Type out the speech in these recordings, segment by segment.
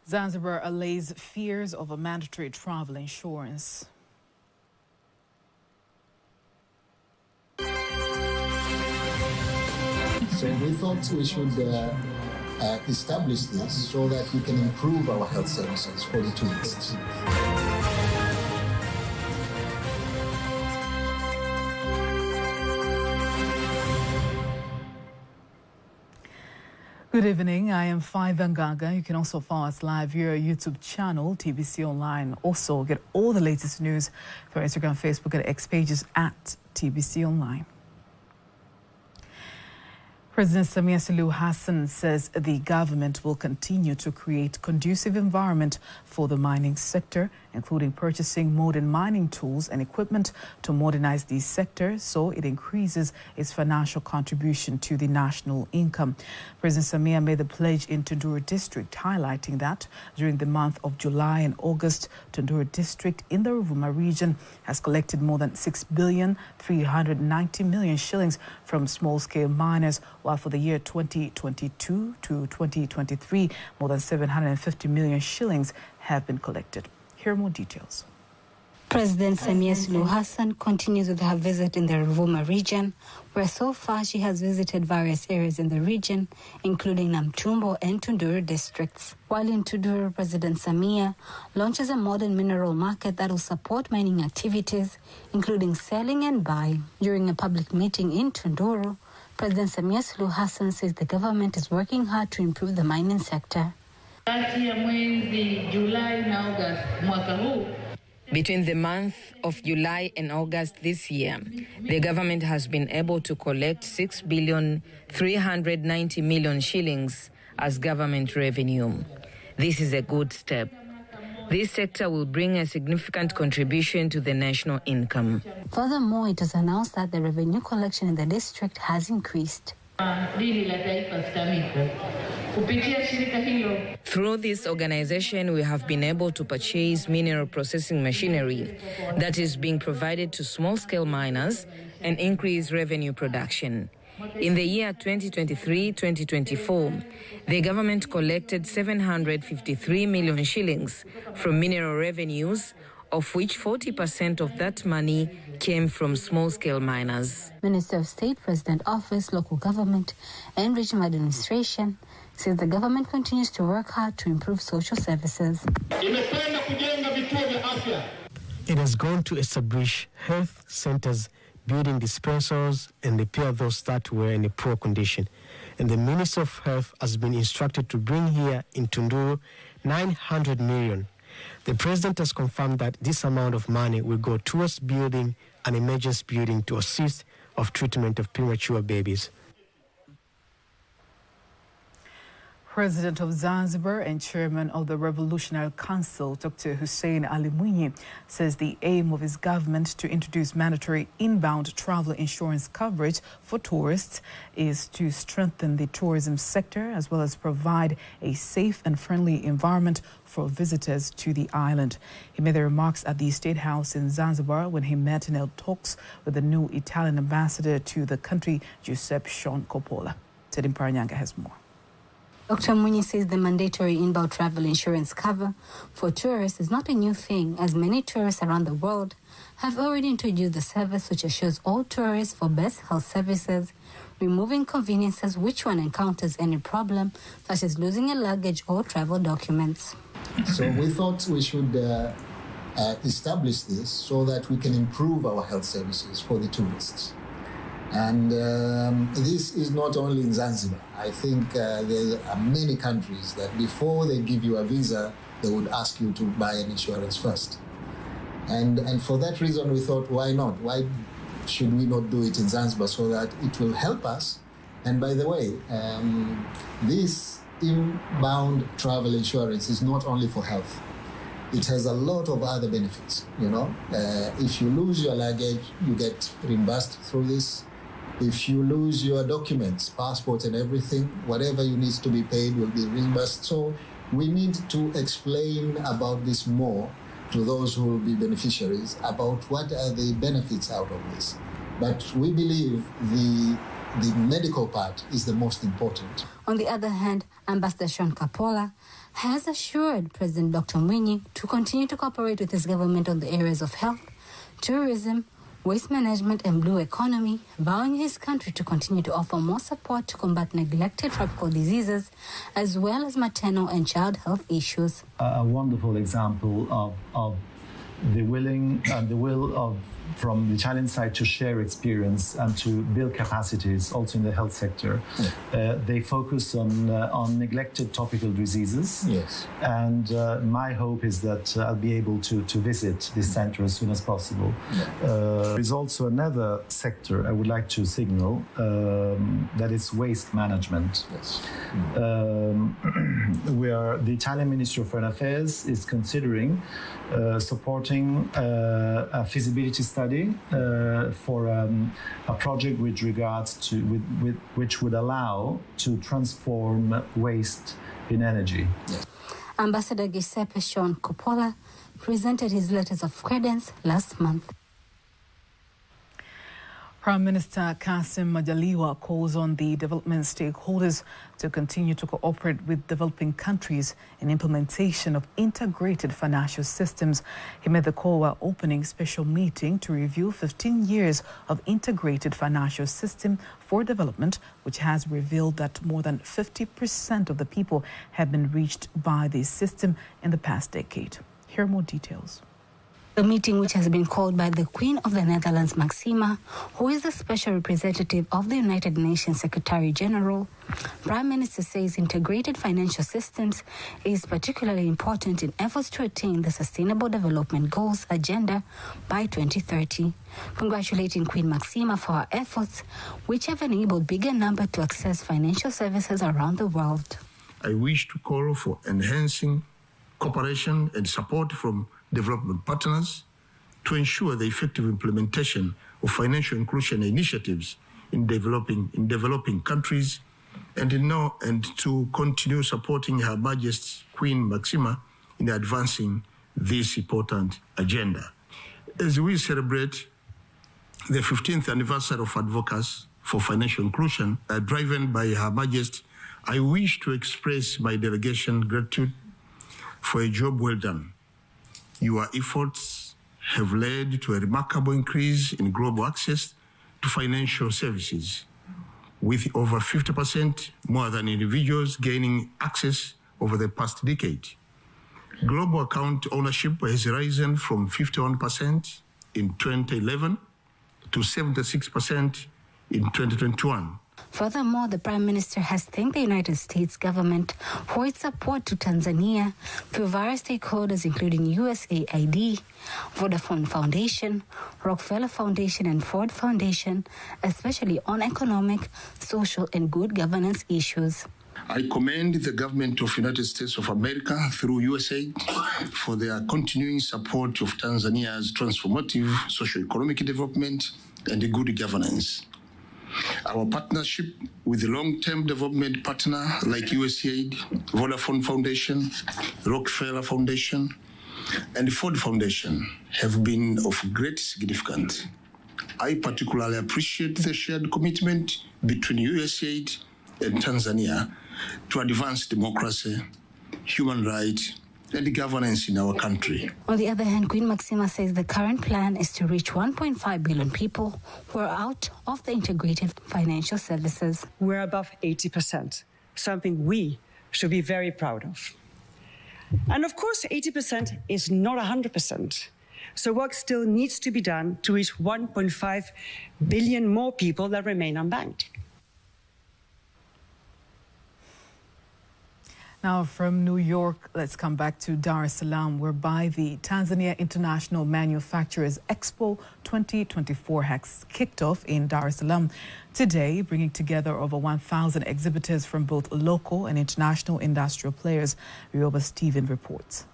Zanzibar allays fears of a mandatory travel insurance. So we thought we should establish this so that we can improve our health services for the tourists. Good evening, I am Faiva Ngaga. You can also follow us live via our YouTube channel, TBC Online. Also get all the latest news for Instagram, Facebook and X pages at TBC Online. President Samia Suluhu Hassan says the government will continue to create conducive environment for the mining sector, including purchasing modern mining tools and equipment to modernize the sector so it increases its financial contribution to the national income. President Samia made the pledge in Tunduru district, highlighting that during the month of July and August, Tunduru district in the Ruvuma region has collected more than 6,390,000,000 shillings from small-scale miners, while for the year 2022 to 2023, more than 750 million shillings have been collected. Here are more details. President Samia Suluhu Hassan continues with her visit in the Ruvuma region, where so far she has visited various areas in the region, including Namtumbo and Tunduru districts. While in Tunduru, President Samia launches a modern mineral market that will support mining activities, including selling and buying. During a public meeting in Tunduru, President Samia Suluhu Hassan says the government is working hard to improve the mining sector. Between the month of July and August this year, the government has been able to collect 6,390,000,000 shillings as government revenue. This is a good step. This sector will bring a significant contribution to the national income. Furthermore, it was announced that the revenue collection in the district has increased. Through this organization, we have been able to purchase mineral processing machinery that is being provided to small-scale miners and increase revenue production. In the year 2023-2024, the government collected 753 million shillings from mineral revenues, of which 40% of that money came from small-scale miners. Minister of State, President Office, Local Government and Regional Administration says the government continues to work hard to improve social services. It has gone to establish health centers, building dispensaries and repair those that were in a poor condition. And the Minister of Health has been instructed to bring here in Tunduru 900 million. The President has confirmed that this amount of money will go towards building an emergency building to assist of treatment of premature babies. President of Zanzibar and Chairman of the Revolutionary Council, Dr. Hussein Ali Mwinyi, says the aim of his government to introduce mandatory inbound travel insurance coverage for tourists is to strengthen the tourism sector as well as provide a safe and friendly environment for visitors to the island. He made the remarks at the State House in Zanzibar when he met and held talks with the new Italian ambassador to the country, Giuseppe Sean Coppola. Teddy Paranyanga has more. Dr. Mwinyi says the mandatory inbound travel insurance cover for tourists is not a new thing, as many tourists around the world have already introduced the service, which assures all tourists for best health services, removing inconveniences which one encounters any problem, such as losing a luggage or travel documents. So we thought we should establish this so that we can improve our health services for the tourists. And this is not only in Zanzibar. I think there are many countries that before they give you a visa, they would ask you to buy an insurance first. And for that reason, we thought, why not? Why should we not do it in Zanzibar so that it will help us? And by the way, this inbound travel insurance is not only for health. It has a lot of other benefits, you know. If you lose your luggage, you get reimbursed through this. If you lose your documents, passport and everything, whatever you need to be paid will be reimbursed. So we need to explain about this more to those who will be beneficiaries about what are the benefits out of this. But we believe the medical part is the most important. On the other hand, Ambassador Goran Kapunnoic has assured President Dr. Mwinyi to continue to cooperate with his government on the areas of health, tourism, waste management and blue economy, vowing his country to continue to offer more support to combat neglected tropical diseases as well as maternal and child health issues. A wonderful example of the will of from the Chinese side to share experience and to build capacities also in the health sector. They focus on neglected topical diseases. Yes. And my hope is that I'll be able to visit this center as soon as possible. There is also another sector I would like to signal, that is waste management. Yes. Where the Italian Ministry of Foreign Affairs is considering supporting a feasibility study for a project with regards to which would allow to transform waste in energy. Yes. Ambassador Giuseppe Sean Coppola presented his letters of credence last month. Prime Minister Kassim Majaliwa calls on the development stakeholders to continue to cooperate with developing countries in implementation of integrated financial systems. He made the call while opening a special meeting to review 15 years of integrated financial system for development, which has revealed that more than 50% of the people have been reached by this system in the past decade. Here are more details. The meeting, which has been called by the Queen of the Netherlands, Maxima, who is the special representative of the United Nations Secretary General, Prime Minister says integrated financial systems is particularly important in efforts to attain the Sustainable Development Goals agenda by 2030. Congratulating Queen Maxima for her efforts, which have enabled bigger number to access financial services around the world. I wish to call for enhancing cooperation and support from development partners to ensure the effective implementation of financial inclusion initiatives in developing countries and to continue supporting Her Majesty Queen Maxima in advancing this important agenda. As we celebrate the 15th anniversary of Advocacy for Financial Inclusion, driven by Her Majesty, I wish to express my delegation gratitude for a job well done. Your efforts have led to a remarkable increase in global access to financial services, with over 50% more than individuals gaining access over the past decade. Global account ownership has risen from 51% in 2011 to 76% in 2021. Furthermore, the Prime Minister has thanked the United States government for its support to Tanzania through various stakeholders including USAID, Vodafone Foundation, Rockefeller Foundation and Ford Foundation, especially on economic, social and good governance issues. I commend the government of the United States of America through USAID for their continuing support of Tanzania's transformative socio-economic development and good governance. Our partnership with a long-term development partner like USAID, Vodafone Foundation, Rockefeller Foundation, and Ford Foundation have been of great significance. I particularly appreciate the shared commitment between USAID and Tanzania to advance democracy, human rights, and governance in our country. On the other hand, Queen Maxima says the current plan is to reach 1.5 billion people who are out of the integrated financial services. We're above 80%, something we should be very proud of. And of course, 80% is not 100%. So work still needs to be done to reach 1.5 billion more people that remain unbanked. Now from New York, let's come back to Dar es Salaam, whereby the Tanzania International Manufacturers Expo 2024 has kicked off in Dar es Salaam today, bringing together over 1,000 exhibitors from both local and international industrial players. Rioba Stephen reports.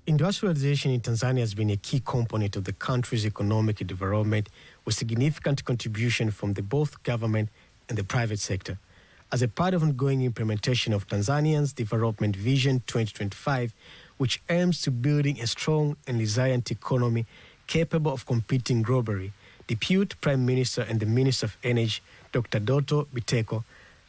Industrialization in Tanzania has been a key component of the country's economic development, with significant contribution from both government and the private sector. As a part of ongoing implementation of Tanzania's Development Vision 2025, which aims to building a strong and resilient economy capable of competing globally, Deputy Prime Minister and the Minister of Energy, Dr. Doto Biteko,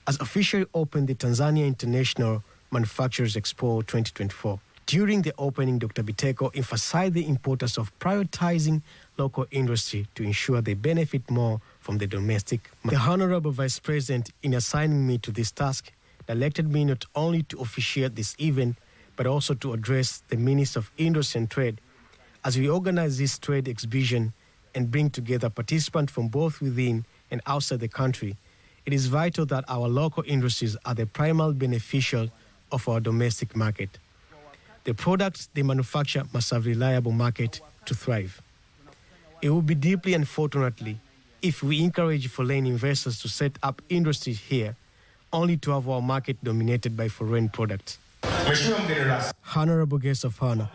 has officially opened the Tanzania International Manufacturers Expo 2024. During the opening, Dr. Biteko emphasized the importance of prioritizing local industry to ensure they benefit more from the domestic market. The Honorable Vice President, in assigning me to this task, directed me not only to officiate this event, but also to address the Minister of Industry and Trade as we organize this trade exhibition and bring together participants from both within and outside the country. It is vital that our local industries are the primary beneficial of our domestic market. The products they manufacture must have a reliable market to thrive. It would be deeply unfortunately if we encourage foreign investors to set up industries here, only to have our market dominated by foreign products. Honorable Guest of Honor,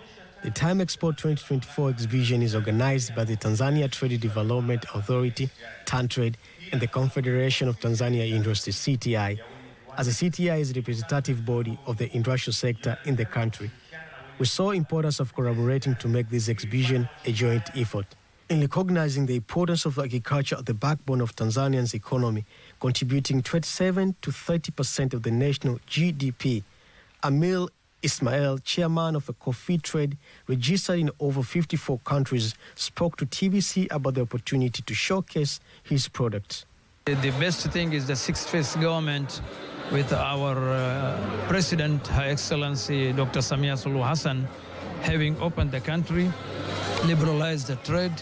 the Time Expo 2024 exhibition is organized by the Tanzania Trade Development Authority, TanTrade, and the Confederation of Tanzania Industries, CTI, as the CTI is the representative body of the industrial sector in the country. We saw the importance of collaborating to make this exhibition a joint effort. In recognizing the importance of agriculture as the backbone of Tanzania's economy, contributing 27 to 30% of the national GDP, Amil Ismail, chairman of the coffee trade, registered in over 54 countries, spoke to TBC about the opportunity to showcase his products. The best thing is the sixth phase government with our President, Her Excellency Dr. Samia Suluhu Hassan, having opened the country, liberalized the trade,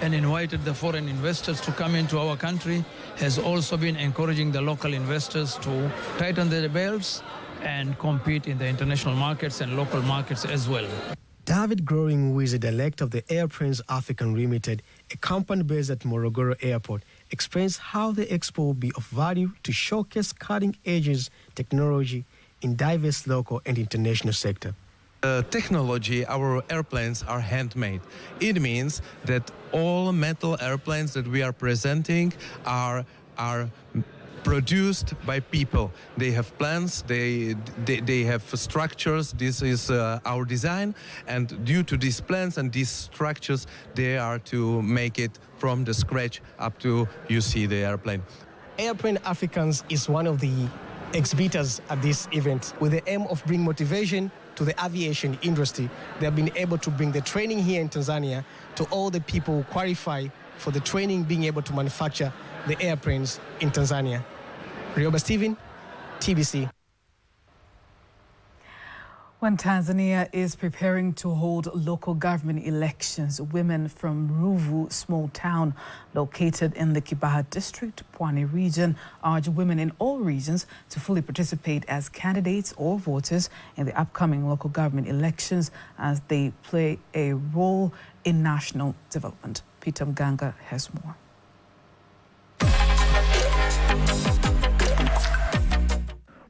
and invited the foreign investors to come into our country, has also been encouraging the local investors to tighten their belts and compete in the international markets and local markets as well. David Groring, who is the director of the Airplanes African Limited, a company based at Morogoro Airport, explains how the expo will be of value to showcase cutting-edge technology in diverse local and international sectors. Technology, our airplanes are handmade. It means that all metal airplanes that we are presenting are produced by people. They have plans, they have structures. This is our design, and due to these plans and these structures, they are to make it from the scratch up to you see the airplane. Airplane Africans is one of the exhibitors at this event with the aim of bringing motivation to the aviation industry. They have been able to bring the training here in Tanzania to all the people who qualify for the training, being able to manufacture the airplanes in Tanzania. Rioba Steven, TBC. When Tanzania is preparing to hold local government elections, women from Ruvu small town located in the Kibaha district, Pwani region, urge women in all regions to fully participate as candidates or voters in the upcoming local government elections as they play a role in national development. Peter Mganga has more.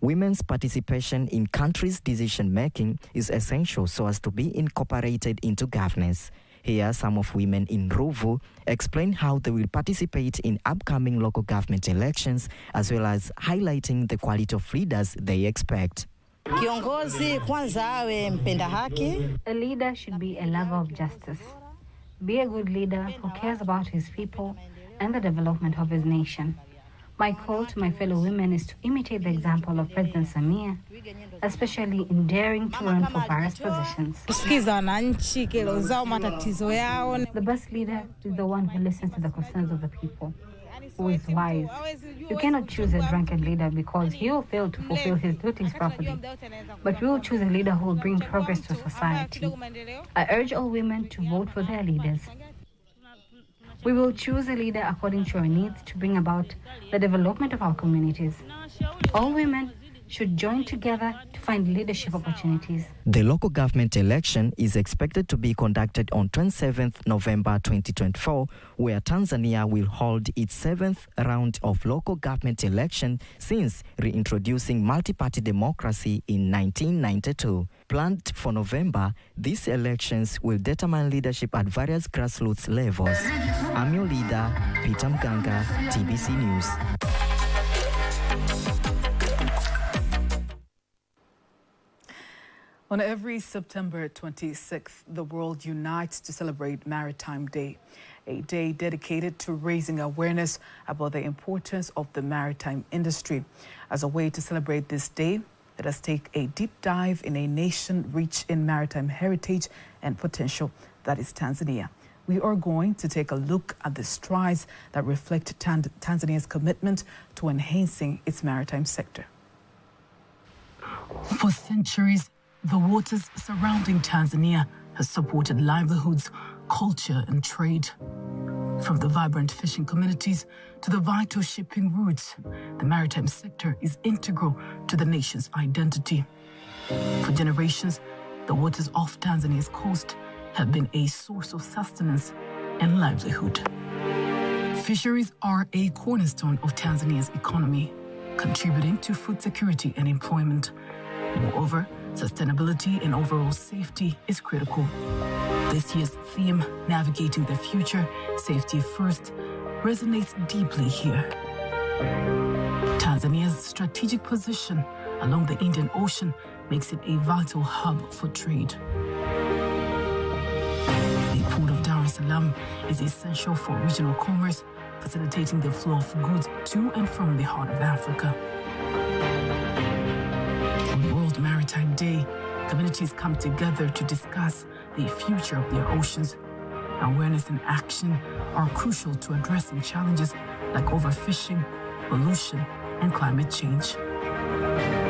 Women's participation in country's decision-making is essential so as to be incorporated into governance. Here, some of women in Ruvu explain how they will participate in upcoming local government elections, as well as highlighting the quality of leaders they expect. A leader should be a lover of justice. Be a good leader who cares about his people and the development of his nation. My call to my fellow women is to imitate the example of President Samia, especially in daring to run for various positions. The best leader is the one who listens to the concerns of the people, who is wise. You cannot choose a drunken leader because he will fail to fulfill his duties properly. But we will choose a leader who will bring progress to society. I urge all women to vote for their leaders. We will choose a leader according to our needs to bring about the development of our communities. All women should join together to find leadership opportunities. The local government election is expected to be conducted on 27th November 2024, where Tanzania will hold its 7th round of local government election since reintroducing multi-party democracy in 1992. Planned for November, these elections will determine leadership at various grassroots levels. I'm your leader, Peter Mganga, TBC News. On every September 26th, the world unites to celebrate Maritime Day, a day dedicated to raising awareness about the importance of the maritime industry. As a way to celebrate this day, let us take a deep dive in a nation rich in maritime heritage and potential, that is Tanzania. We are going to take a look at the strides that reflect Tanzania's commitment to enhancing its maritime sector. For centuries, the waters surrounding Tanzania has supported livelihoods, culture and trade. From the vibrant fishing communities to the vital shipping routes, the maritime sector is integral to the nation's identity. For generations, the waters off Tanzania's coast have been a source of sustenance and livelihood. Fisheries are a cornerstone of Tanzania's economy, contributing to food security and employment. Moreover, sustainability and overall safety is critical. This year's theme, Navigating the Future, Safety First, resonates deeply here. Tanzania's strategic position along the Indian Ocean makes it a vital hub for trade. The port of Dar es Salaam is essential for regional commerce, facilitating the flow of goods to and from the heart of Africa. On World Maritime Day, communities come together to discuss the future of their oceans. Awareness and action are crucial to addressing challenges like overfishing, pollution, and climate change.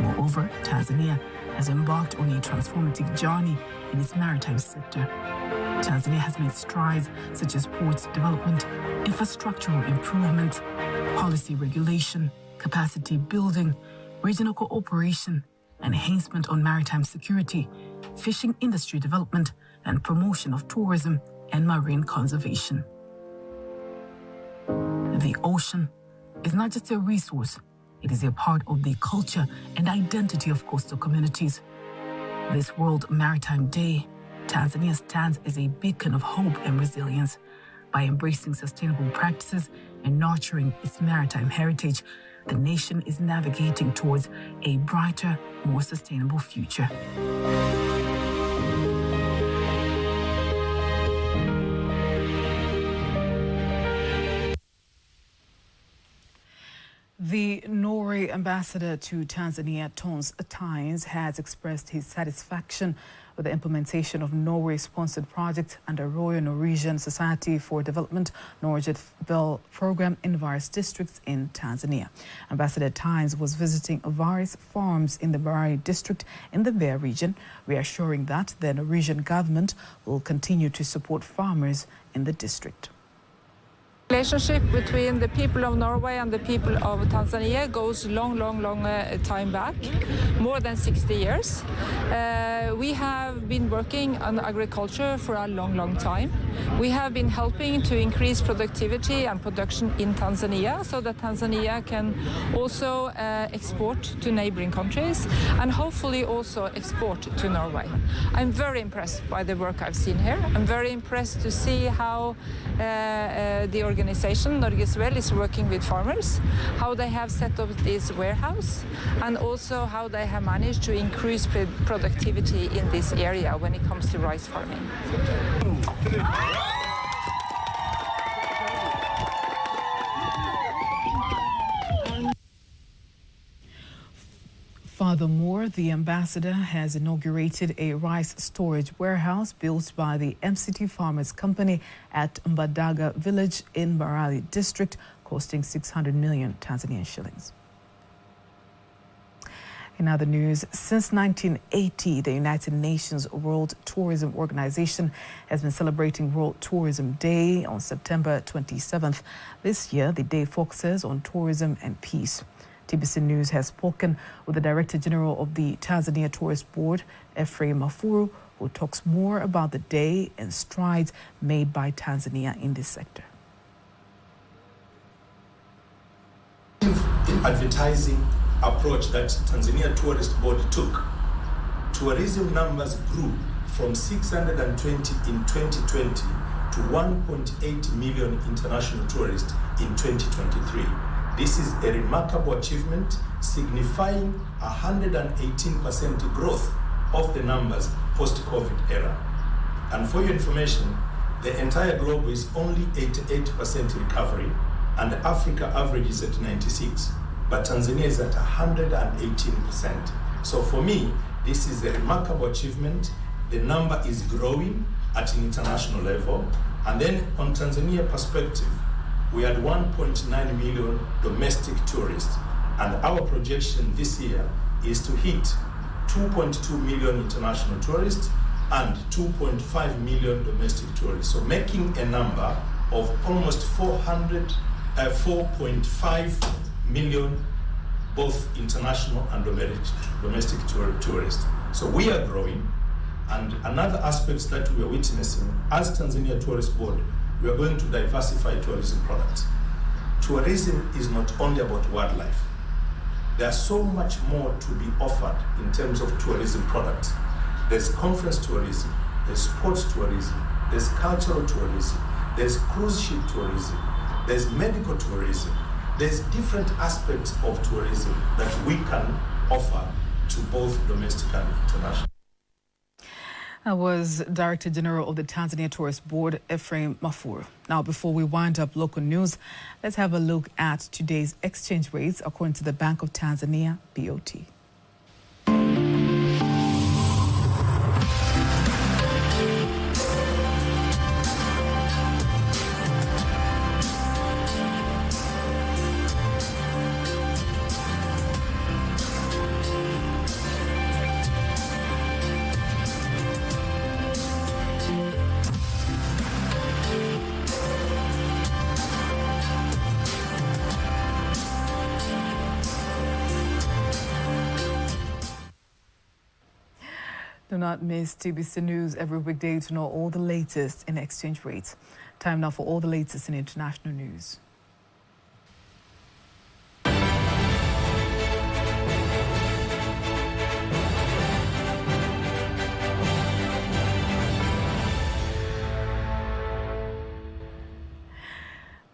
Moreover, Tanzania has embarked on a transformative journey in its maritime sector. Tanzania has made strides such as ports development, infrastructural improvement, policy regulation, capacity building, regional cooperation, enhancement on maritime security, fishing industry development, and promotion of tourism and marine conservation. The ocean is not just a resource, it is a part of the culture and identity of coastal communities. This World Maritime Day, Tanzania stands as a beacon of hope and resilience. By embracing sustainable practices and nurturing its maritime heritage, the nation is navigating towards a brighter, more sustainable future. The Norway ambassador to Tanzania, Tons Tynes, has expressed his satisfaction with the implementation of Norway-sponsored projects under Royal Norwegian Society for Development Norge-Vel program in various districts in Tanzania. Ambassador Tynes was visiting various farms in the Maritime district in the Bear region, reassuring that the Norwegian government will continue to support farmers in the district. The relationship between the people of Norway and the people of Tanzania goes long time back, more than 60 years. We have been working on agriculture for a long time. We have been helping to increase productivity and production in Tanzania so that Tanzania can also export to neighboring countries and hopefully also export to Norway. I'm very impressed by the work I've seen here. I'm very impressed to see how the organization Norge-Vel is working with farmers, how they have set up this warehouse, and also how they have managed to increase productivity in this area when it comes to rice farming. Furthermore, the ambassador has inaugurated a rice storage warehouse built by the MCT Farmers Company at Mbadaga village in Mbarali district, costing 600 million Tanzanian shillings. In other news, since 1980, the United Nations World Tourism Organization has been celebrating World Tourism Day on September 27th. This year, the day focuses on tourism and peace. Tbcnews has spoken with the Director General of the Tanzania Tourist Board, Ephraim Mafuru, who talks more about the day and strides made by Tanzania in this sector. In advertising approach that Tanzania Tourist Board took, tourism numbers grew from 620 in 2020 to 1.8 million international tourists in 2023. This is a remarkable achievement, signifying 118% growth of the numbers post-COVID era. And for your information, the entire globe is only 88% recovery, and Africa averages at 96, but Tanzania is at 118%. So for me, this is a remarkable achievement. The number is growing at an international level. And then on Tanzania perspective, we had 1.9 million domestic tourists, and our projection this year is to hit 2.2 million international tourists and 2.5 million domestic tourists. So making a number of almost 4.5 million, both international and domestic tourists. So we are growing. And another aspect that we are witnessing, as Tanzania Tourist Board, we are going to diversify tourism products. Tourism is not only about wildlife. There's so much more to be offered in terms of tourism products. There's conference tourism, there's sports tourism, there's cultural tourism, there's cruise ship tourism, there's medical tourism. There's different aspects of tourism that we can offer to both domestic and international. That was Director General of the Tanzania Tourist Board, Ephraim Mafur. Now, before we wind up local news, let's have a look at today's exchange rates according to the Bank of Tanzania, BOT. Do not miss TBC News every weekday to know all the latest in exchange rates. Time now for all the latest in international news.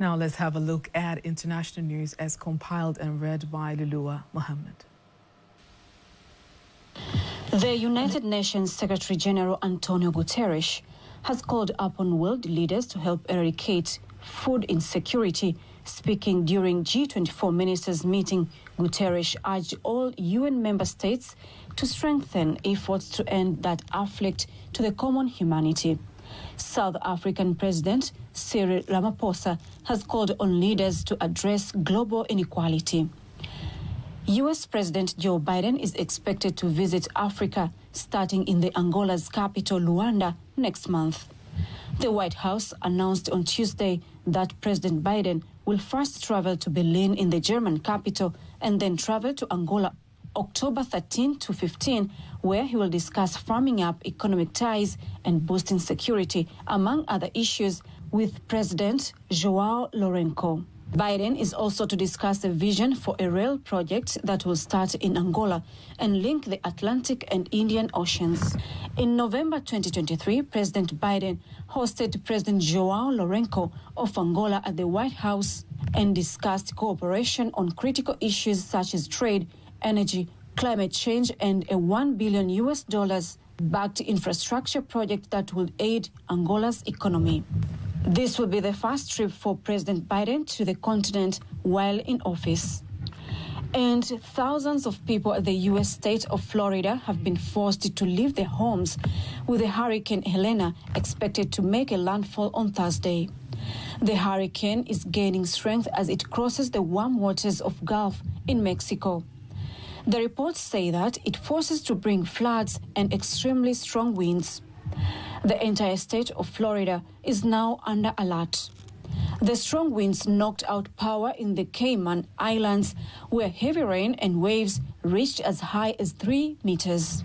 Now let's have a look at international news as compiled and read by Lulua Mohammed. The United Nations Secretary-General Antonio Guterres has called upon world leaders to help eradicate food insecurity. Speaking during G24 ministers' meeting, Guterres urged all UN member states to strengthen efforts to end that afflict to the common humanity. South African President Cyril Ramaphosa has called on leaders to address global inequality. U.S. President Joe Biden is expected to visit Africa, starting in the Angola's capital, Luanda, next month. The White House announced on Tuesday that President Biden will first travel to Berlin in the German capital and then travel to Angola October 13 to 15, where he will discuss firming up economic ties and boosting security, among other issues, with President João Lourenço. Biden is also to discuss a vision for a rail project that will start in Angola and link the Atlantic and Indian Oceans. In November 2023, President Biden hosted President João Lourenço of Angola at the White House and discussed cooperation on critical issues such as trade, energy, climate change, and a $1 billion backed infrastructure project that will aid Angola's economy. This will be the first trip for President Biden to the continent while in office. And thousands of people at the U.S. state of Florida have been forced to leave their homes, with the Hurricane Helena expected to make a landfall on Thursday. The hurricane is gaining strength as it crosses the warm waters of Gulf in Mexico. The reports say that it forces to bring floods and extremely strong winds. The entire state of Florida is now under alert. The strong winds knocked out power in the Cayman Islands, where heavy rain and waves reached as high as 3 meters.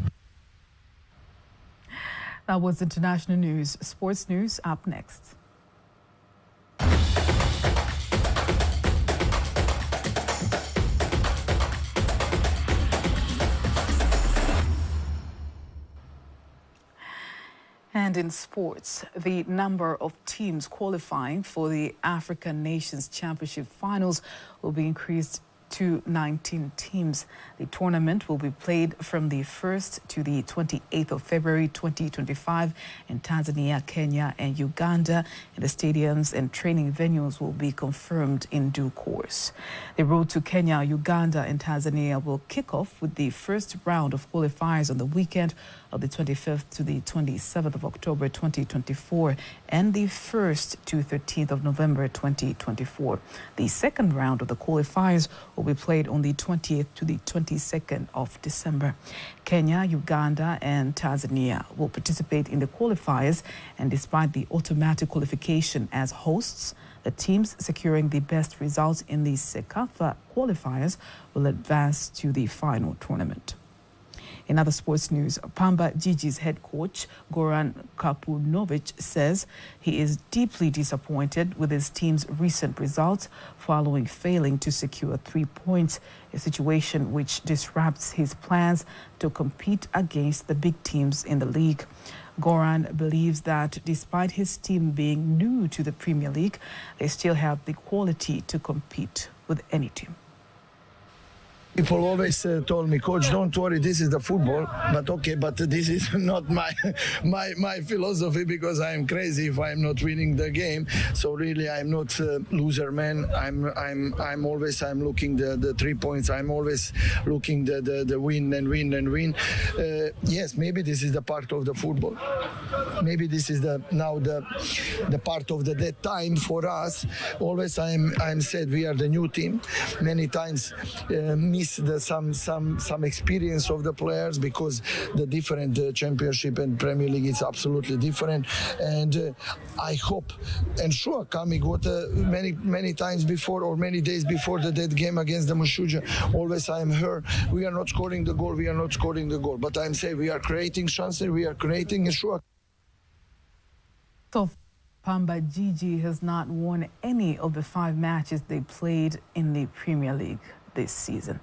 That was international news. Sports news up next. And in sports, the number of teams qualifying for the African Nations Championship finals will be increased to 19 teams. The tournament will be played from the 1st to the 28th of February 2025 in Tanzania, Kenya, and Uganda. And the stadiums and training venues will be confirmed in due course. The road to Kenya, Uganda, and Tanzania will kick off with the first round of qualifiers on the weekend of the 25th to the 27th of October 2024 and the 1st to 13th of November 2024. The second round of the qualifiers will be played on the 20th to the 22nd of December. Kenya, Uganda, and Tanzania will participate in the qualifiers, and despite the automatic qualification as hosts, the teams securing the best results in the CECAFA qualifiers will advance to the final tournament. In other sports news, Pamba Jiji's head coach, Goran Kapunnoic, says he is deeply disappointed with his team's recent results following failing to secure 3 points, a situation which disrupts his plans to compete against the big teams in the league. Goran believes that despite his team being new to the Premier League, they still have the quality to compete with any team. People always told me, Coach, don't worry, this is the football. But okay, but this is not my philosophy, because I am crazy if I'm not winning the game. So really, I'm not a loser man. I'm always looking the 3 points. I'm always looking the win and win and win. Yes, maybe this is the part of the football. Maybe this is the part of the dead time for us. Always I'm said we are the new team. Many times miss some experience of the players, because the different championship and Premier League is absolutely different. And I hope, and sure, coming what many times before, or many days before that game against the Mushuja, always I am heard, we are not scoring the goal, but I'm saying we are creating chances, we are creating, sure. So Pamba Jiji has not won any of the 5 matches they played in the Premier League this season.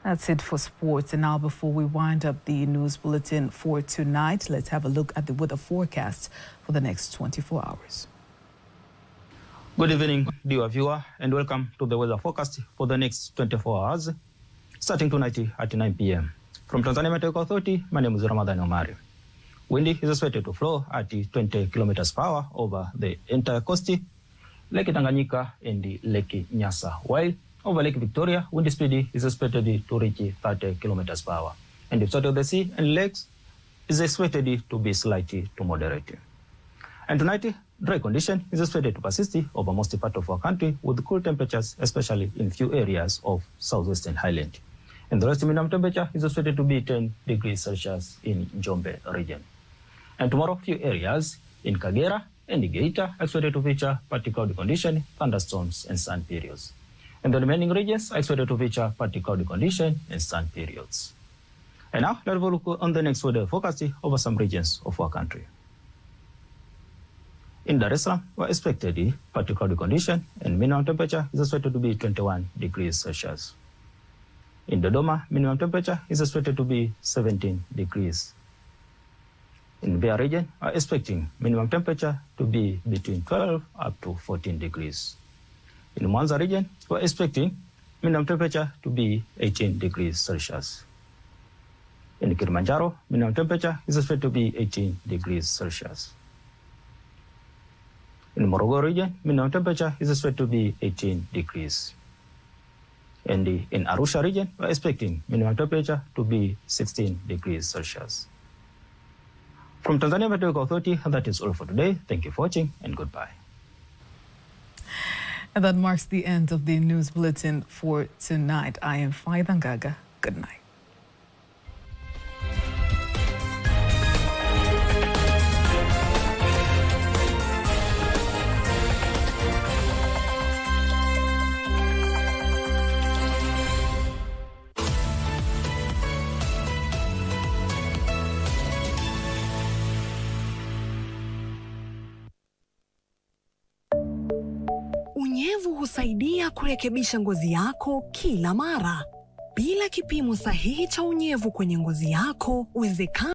That's it for sports. And now, before we wind up the news bulletin for tonight, let's have a look at the weather forecast for the next 24 hours. Good evening, dear viewer, and welcome to the weather forecast for the next 24 hours, starting tonight at 9 p.m. From Tanzania Meteorological Authority, my name is Ramadan Omari. Wind is expected to flow at 20 kilometers per hour over the entire coast, Lake Tanganyika and Lake Nyasa, while over Lake Victoria, wind speed is expected to reach 30 kilometers per hour. And the side of the sea and lakes is expected to be slightly to moderate. And tonight, dry condition is expected to persist over most part of our country, with cool temperatures, especially in few areas of southwestern highland. And the rest minimum temperature is expected to be 10 degrees Celsius in Njombe region. And tomorrow, few areas in Kagera and Geita are expected to feature partly cloudy condition, thunderstorms, and sun periods. And the remaining regions are expected to feature partly cloudy condition and sun periods. And now, let's look on the next weather forecast over some regions of our country. In Dar es Salaam, we are expected partly cloudy condition, and minimum temperature is expected to be 21 degrees Celsius. In Dodoma, minimum temperature is expected to be 17 degrees. In Beira region, we are expecting minimum temperature to be between 12 up to 14 degrees. In Mwanza region, we are expecting minimum temperature to be 18 degrees Celsius. In Kilimanjaro, minimum temperature is expected to be 18 degrees Celsius. In Morogoro region, minimum temperature is expected to be 18 degrees. And in Arusha region, we are expecting minimum temperature to be 16 degrees Celsius. From Tanzania Meteorological Authority, that is all for today. Thank you for watching, and goodbye. And that marks the end of the news bulletin for tonight. I am Faida Ngaga. Good night. Unyevu husaidia kurekebisha ngozi yako kila mara. Bila kipimo sahihi cha unyevu kwenye ngozi yako, uwezekano